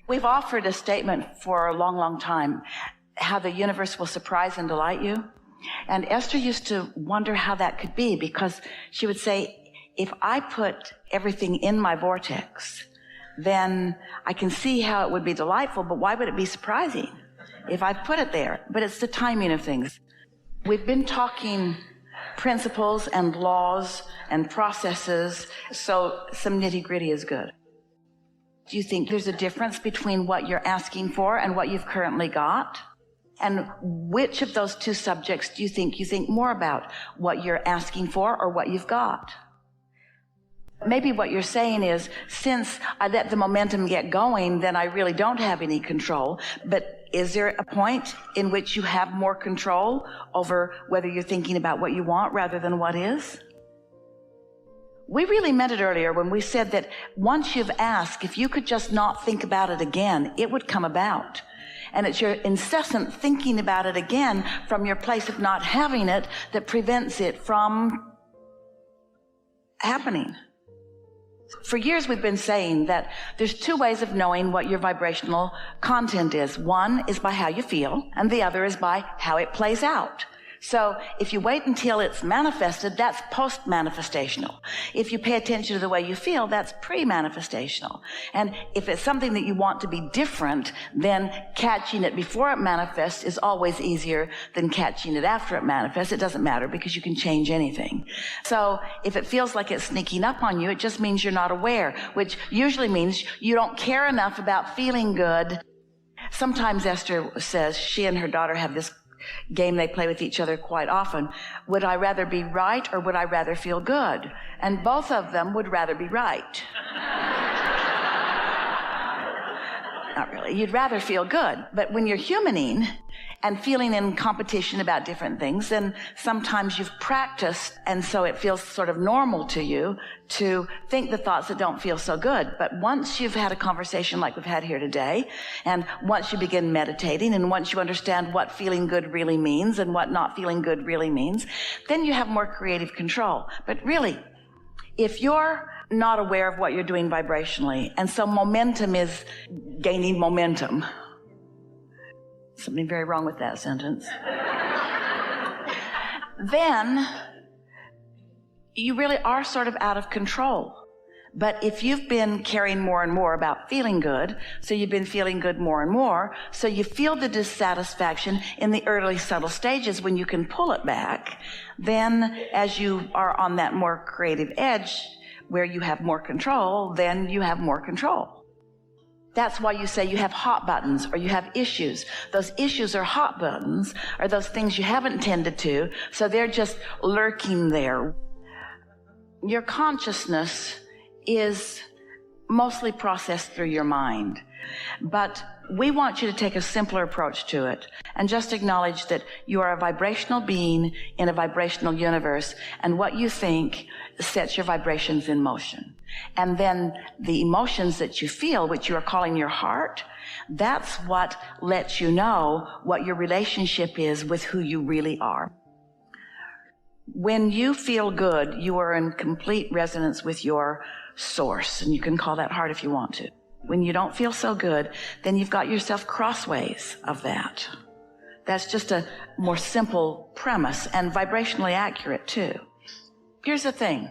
We've offered a statement for a long, long time, how the universe will surprise and delight you. And Esther used to wonder how that could be, because she would say, if I put everything in my vortex, then I can see how it would be delightful, but why would it be surprising if I put it there? But it's the timing of things. We've been talking principles and laws and processes, so some nitty-gritty is good. Do you think there's a difference between what you're asking for and what you've currently got? And which of those two subjects do you think more about, what you're asking for or what you've got? Maybe what you're saying is, since I let the momentum get going, then I really don't have any control. But is there a point in which you have more control over whether you're thinking about what you want rather than what is? We really meant it earlier when we said that once you've asked, if you could just not think about it again, it would come about. And it's your incessant thinking about it again from your place of not having it that prevents it from happening. For years we've been saying that there's two ways of knowing what your vibrational content is. One is by how you feel, and the other is by how it plays out. So if you wait until it's manifested, that's post-manifestational. If you pay attention to the way you feel, that's pre-manifestational. And if it's something that you want to be different, then catching it before it manifests is always easier than catching it after it manifests. It doesn't matter because you can change anything. So if it feels like it's sneaking up on you, it just means you're not aware, which usually means you don't care enough about feeling good. Sometimes Esther says she and her daughter have this game they play with each other quite often. Would I rather be right or would I rather feel good? And both of them would rather be right. Not really. You'd rather feel good. But when you're humaning and feeling in competition about different things, then sometimes you've practiced, and so it feels sort of normal to you to think the thoughts that don't feel so good. But once you've had a conversation like we've had here today, and once you begin meditating, and once you understand what feeling good really means and what not feeling good really means, then you have more creative control. But really, if you're not aware of what you're doing vibrationally, and so momentum is gaining momentum. Something very wrong with that sentence. Then you really are sort of out of control. But if you've been caring more and more about feeling good, so you've been feeling good more and more, so you feel the dissatisfaction in the early subtle stages when you can pull it back, then as you are on that more creative edge where you have more control, then you have more control. That's why you say you have hot buttons or you have issues. Those issues or hot buttons are those things you haven't tended to, so they're just lurking there. Your consciousness is mostly processed through your mind, but we want you to take a simpler approach to it and just acknowledge that you are a vibrational being in a vibrational universe, and what you think sets your vibrations in motion. And then the emotions that you feel, which you are calling your heart, that's what lets you know what your relationship is with who you really are. When you feel good, you are in complete resonance with your source, and you can call that heart if you want to. When you don't feel so good, then you've got yourself crossways of that. That's just a more simple premise and vibrationally accurate too. Here's the thing.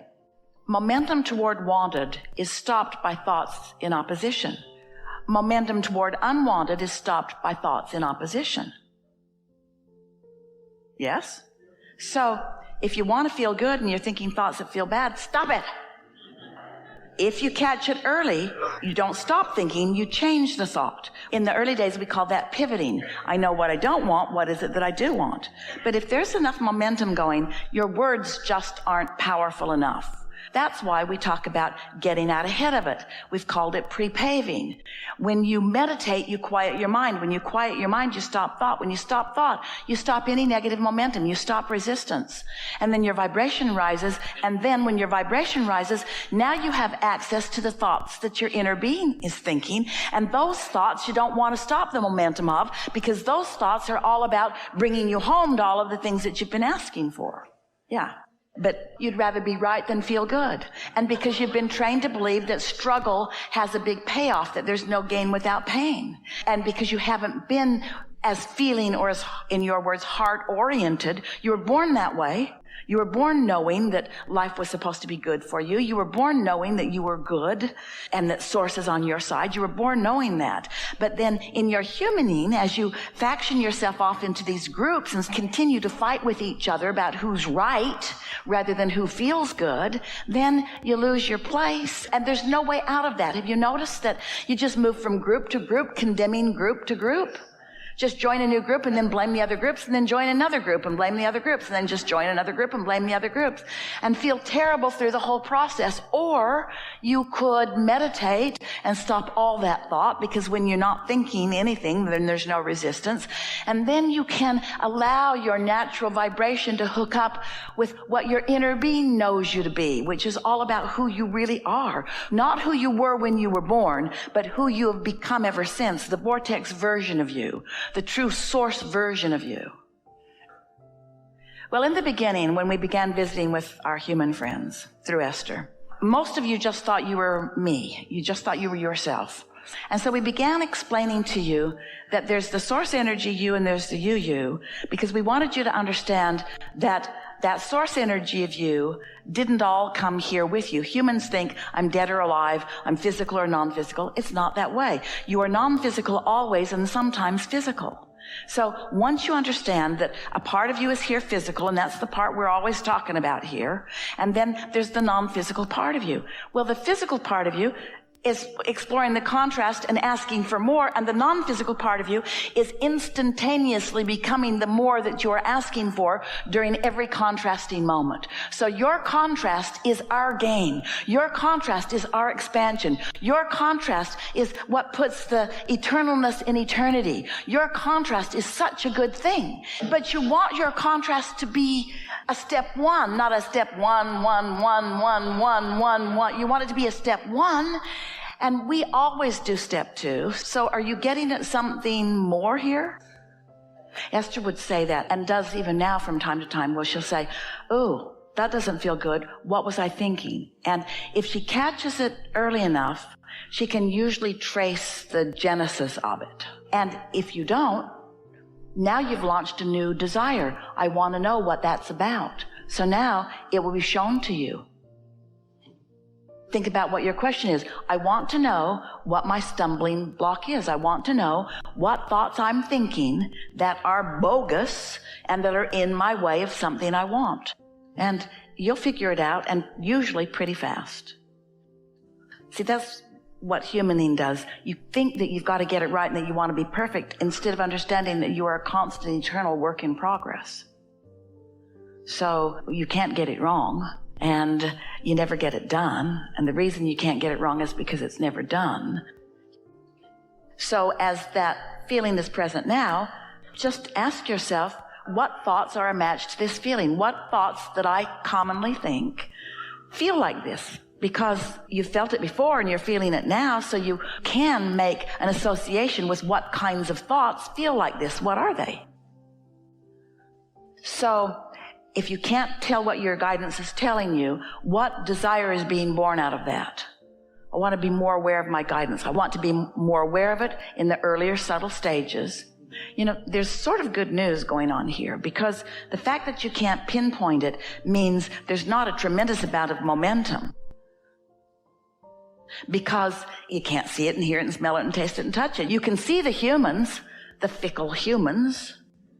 Momentum toward wanted is stopped by thoughts in opposition. Momentum toward unwanted is stopped by thoughts in opposition. Yes? So if you want to feel good and you're thinking thoughts that feel bad, stop it. If you catch it early, you don't stop thinking, you change the thought. In the early days, we call that pivoting. I know what I don't want, what is it that I do want? But if there's enough momentum going, your words just aren't powerful enough. That's why we talk about getting out ahead of it. We've called it pre-paving. When you meditate, you quiet your mind. When you quiet your mind, you stop thought. When you stop thought, you stop any negative momentum. You stop resistance. And then your vibration rises. And then when your vibration rises, now you have access to the thoughts that your inner being is thinking. And those thoughts you don't want to stop the momentum of, because those thoughts are all about bringing you home to all of the things that you've been asking for. Yeah. But you'd rather be right than feel good. And because you've been trained to believe that struggle has a big payoff, that there's no gain without pain. And because you haven't been as feeling, or as, in your words, heart-oriented, you were born that way. You were born knowing that life was supposed to be good for you. You were born knowing that you were good and that source is on your side. You were born knowing that. But then in your humaning, as you faction yourself off into these groups and continue to fight with each other about who's right rather than who feels good, then you lose your place. And there's no way out of that. Have you noticed that you just move from group to group, condemning group to group? Just join a new group and then blame the other groups, and then join another group and blame the other groups, and then just join another group and blame the other groups, and feel terrible through the whole process. Or you could meditate and stop all that thought, because when you're not thinking anything, then there's no resistance. And then you can allow your natural vibration to hook up with what your inner being knows you to be, which is all about who you really are. Not who you were when you were born, but who you have become ever since, the Vortex version of you. The true source version of you. Well, in the beginning, when we began visiting with our human friends through Esther, most of you just thought you were me. You just thought you were yourself. And so we began explaining to you that there's the source energy you and there's the you, because we wanted you to understand that that source energy of you didn't all come here with you. Humans think I'm dead or alive, I'm physical or non-physical. It's not that way. You are non-physical always and sometimes physical. So once you understand that a part of you is here physical, and that's the part we're always talking about here, and then there's the non-physical part of you. Well, the physical part of you is exploring the contrast and asking for more, and the non-physical part of you is instantaneously becoming the more that you are asking for during every contrasting moment. So your contrast is our gain. Your contrast is our expansion. Your contrast is what puts the eternalness in eternity. Your contrast is such a good thing. But you want your contrast to be a step one, not a step one. You want it to be a step one. And we always do step two. So are you getting at something more here? Esther would say that, and does even now from time to time, where she'll say, "Oh, that doesn't feel good. What was I thinking?" And if she catches it early enough, she can usually trace the genesis of it. And if you don't, now you've launched a new desire. I want to know what that's about. So now it will be shown to you. Think about what your question is. I want to know what my stumbling block is. I want to know what thoughts I'm thinking that are bogus and that are in my way of something I want. And you'll figure it out, and usually pretty fast. See, that's what humaning does. You think that you've got to get it right and that you want to be perfect, instead of understanding that you are a constant eternal work in progress. So you can't get it wrong. And you never get it done. And the reason you can't get it wrong is because it's never done. So as that feeling is present now, just ask yourself, what thoughts are a match to this feeling? What thoughts that I commonly think feel like this? Because you felt it before and you're feeling it now, so you can make an association with what kinds of thoughts feel like this. What are they? So if you can't tell what your guidance is telling you, what desire is being born out of that? I want to be more aware of my guidance. I want to be more aware of it in the earlier subtle stages. You know, there's sort of good news going on here, because the fact that you can't pinpoint it means there's not a tremendous amount of momentum. Because you can't see it and hear it and smell it and taste it and touch it. You can see the humans, the fickle humans,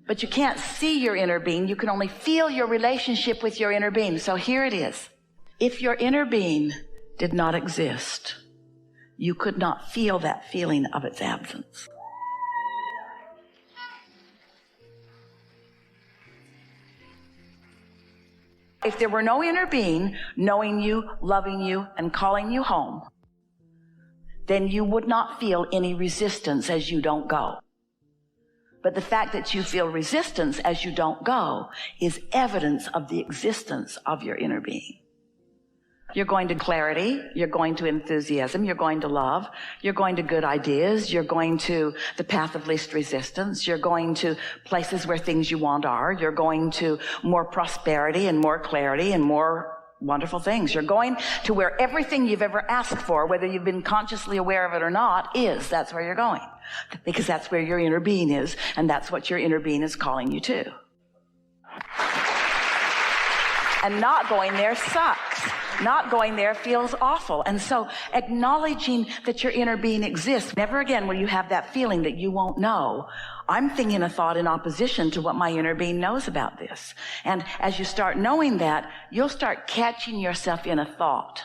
but you can't see your inner being. You can only feel your relationship with your inner being. So here it is. If your inner being did not exist, you could not feel that feeling of its absence. If there were no inner being knowing you, loving you, and calling you home, then you would not feel any resistance as you don't go. But the fact that you feel resistance as you don't go is evidence of the existence of your inner being. You're going to clarity. You're going to enthusiasm. You're going to love. You're going to good ideas. You're going to the path of least resistance. You're going to places where things you want are. You're going to more prosperity and more clarity and more wonderful things. You're going to where everything you've ever asked for, whether you've been consciously aware of it or not, is. That's where you're going. Because that's where your inner being is, and that's what your inner being is calling you to. And not going there sucks. Not going there feels awful. And so acknowledging that your inner being exists, never again will you have that feeling that you won't know. I'm thinking a thought in opposition to what my inner being knows about this. And as you start knowing that, you'll start catching yourself in a thought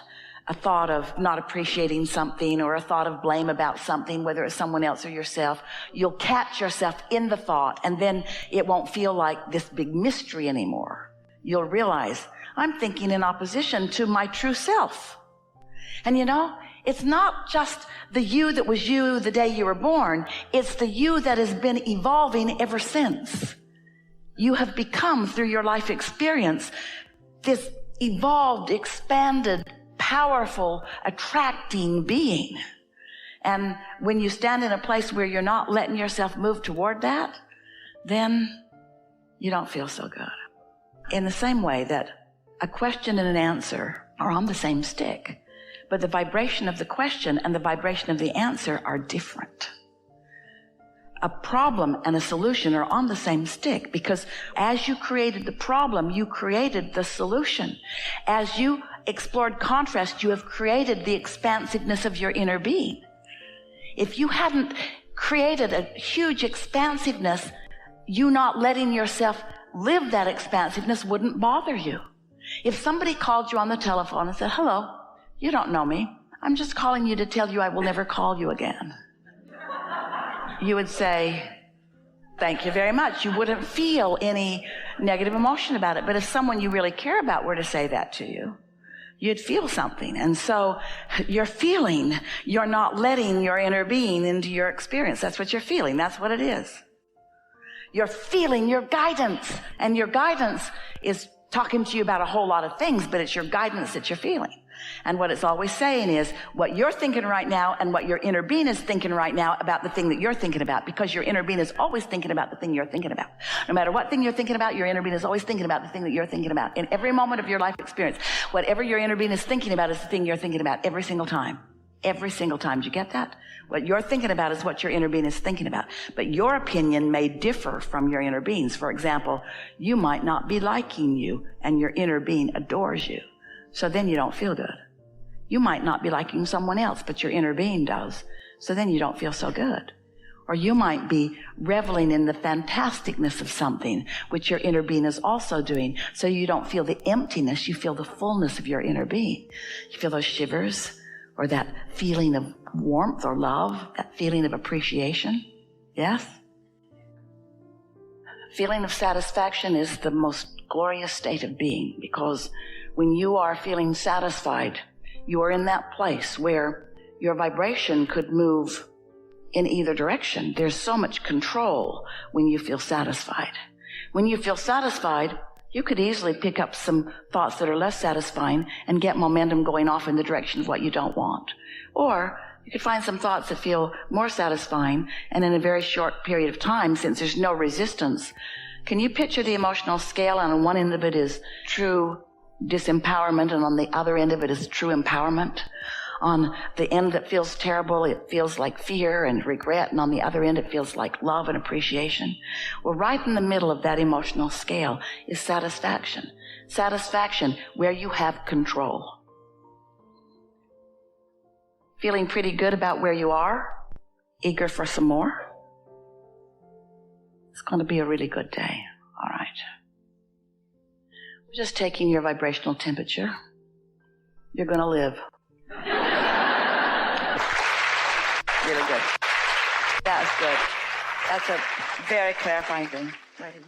of not appreciating something or a thought of blame about something, whether it's someone else or yourself. You'll catch yourself in the thought, and then it won't feel like this big mystery anymore. You'll realize, I'm thinking in opposition to my true self. And you know, it's not just the you that was you the day you were born. It's the you that has been evolving ever since. You have become, through your life experience, this evolved, expanded, powerful, attracting being. And when you stand in a place where you're not letting yourself move toward that, then you don't feel so good. In the same way that a question and an answer are on the same stick, but the vibration of the question and the vibration of the answer are different. A problem and a solution are on the same stick, because as you created the problem, you created the solution. As you explored contrast, you have created the expansiveness of your inner being. If you hadn't created a huge expansiveness, you not letting yourself live that expansiveness wouldn't bother you. If somebody called you on the telephone and said, hello, you don't know me. I'm just calling you to tell you I will never call you again. You would say, thank you very much. You wouldn't feel any negative emotion about it. But if someone you really care about were to say that to you, you'd feel something. And so you're feeling, you're not letting your inner being into your experience. That's what you're feeling. That's what it is. You're feeling your guidance, and your guidance is talking to you about a whole lot of things, but it's your guidance that you're feeling. And what it's always saying is what you're thinking right now and what your inner being is thinking right now about the thing that you're thinking about, because your inner being is always thinking about the thing you're thinking about. No matter what thing you're thinking about, your inner being is always thinking about the thing that you're thinking about. In every moment of your life experience, whatever your inner being is thinking about is the thing you're thinking about every single time. Every single time. Do you get that? What you're thinking about is what your inner being is thinking about. But your opinion may differ from your inner being's. For example, you might not be liking you, and your inner being adores you. So then you don't feel good. You might not be liking someone else, but your inner being does. So then you don't feel so good. Or you might be reveling in the fantasticness of something, which your inner being is also doing. So you don't feel the emptiness, you feel the fullness of your inner being. You feel those shivers, or that feeling of warmth or love, that feeling of appreciation. Yes? Feeling of satisfaction is the most glorious state of being, because when you are feeling satisfied, you are in that place where your vibration could move in either direction. There's so much control when you feel satisfied. When you feel satisfied, you could easily pick up some thoughts that are less satisfying and get momentum going off in the direction of what you don't want. Or you could find some thoughts that feel more satisfying, and in a very short period of time, since there's no resistance, can you picture the emotional scale? And on one end of it is true disempowerment, and on the other end of it is true empowerment. On the end that feels terrible, it feels like fear and regret, and on the other end it feels like love and appreciation. Well, right in the middle of that emotional scale is satisfaction. Satisfaction where you have control. Feeling pretty good about where you are? Eager for some more? It's going to be a really good day. All right. We're just taking your vibrational temperature. You're going to live. Really good. That's good. That's a very clarifying thing. Ready?